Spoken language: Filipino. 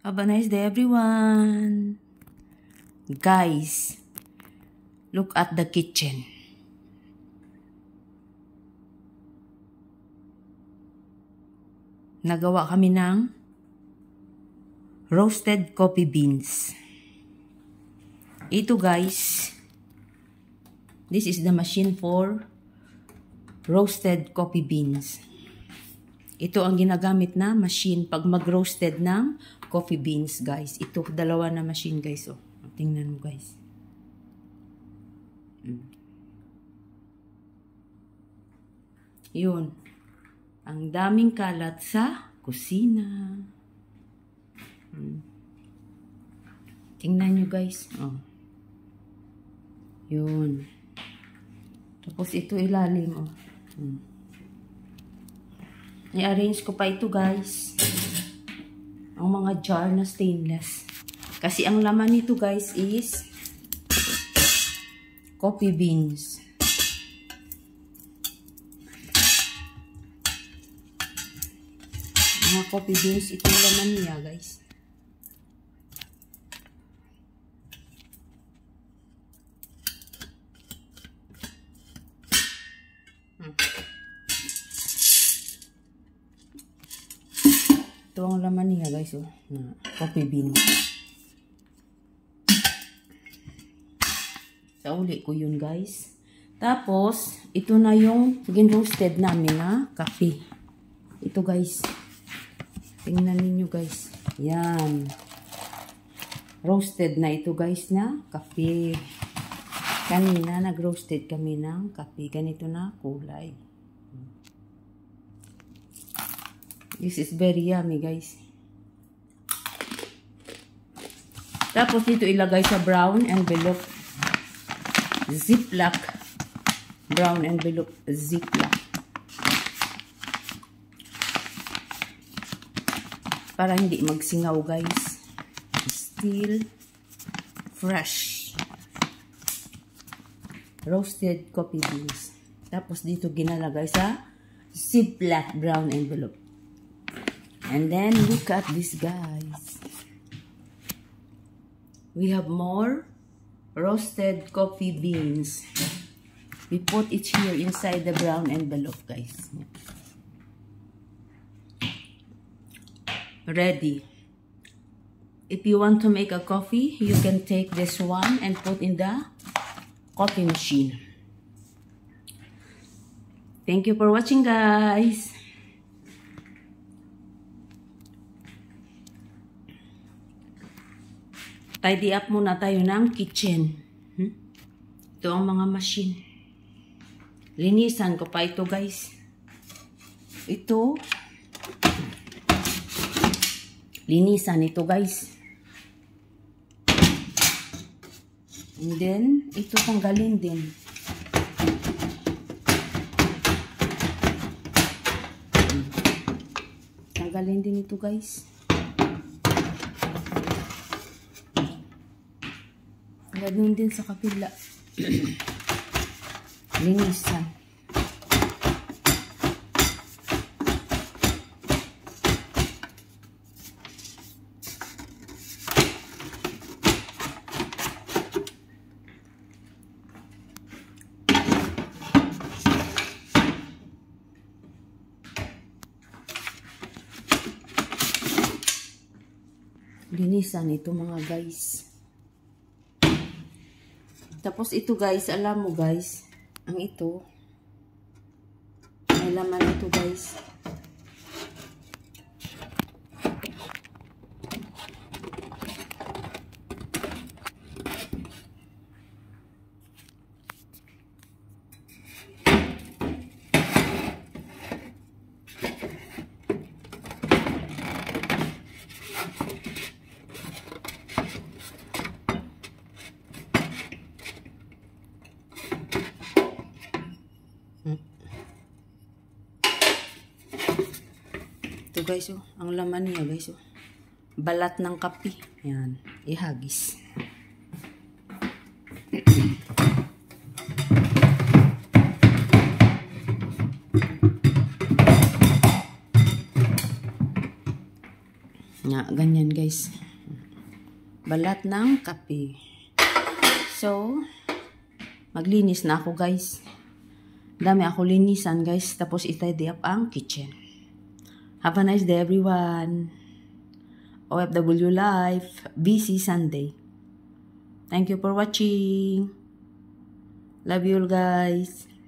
Have a nice day, everyone. Guys, look at the kitchen. Nagawa kami ng roasted coffee beans. Ito guys, this is the machine for roasted coffee beans. Ito ang ginagamit na machine pag mag-roasted ng coffee beans, guys. Ito, dalawa na machine, guys. Oh, tingnan mo, guys. Yun. Ang daming kalat sa kusina. Tingnan nyo, guys. Oh. Yun. Tapos ito ilalim, oh. I-arrange ko pa ito, guys. Ang mga jar na stainless. Kasi ang laman nito, guys, is coffee beans. Mga coffee beans, itong laman niya, guys. Ito ang laman niya, guys, oh, na coffee beans. Sa uli ko yun, guys. Tapos, ito na yung gin-roasted namin na kape. Ito, guys. Tingnan ninyo, guys. Yan. Roasted na ito, guys, na kape. Kanina, nag-roasted kami ng kape. Ganito na kulay. This is very yummy, guys. Tapos dito ilagay sa brown envelope. Ziploc. Brown envelope. Ziploc. Para hindi magsingaw, guys. Still fresh. Roasted coffee beans. Tapos dito ginalagay sa Ziploc brown envelope. And then, look at this, guys. We have more roasted coffee beans. We put it here inside the brown envelope, guys. Ready. If you want to make a coffee, you can take this one and put in the coffee machine. Thank you for watching, guys. Tidy up muna tayo ng kitchen. Ito ang mga machine. Linisan ko pa ito, guys. Ito. Linisan ito, guys. And then, ito tanggalin din. Tanggalin din ito, guys. Ganun din sa kapila. Linisan. Linisan ito, mga guys. Tapos ito, guys, alam mo, guys, ang ito, may laman ito, guys. Ito, guys, oh, ang laman niya, guys, oh. Balat ng kape. Yan, ihagis. Nga, ganyan guys. Balat ng kape. So, maglinis na ako guys. Dami ako linisan guys. Tapos i-tidy up ang kitchen. Have a nice day everyone. OFW Life. Busy Sunday. Thank you for watching. Love you all guys.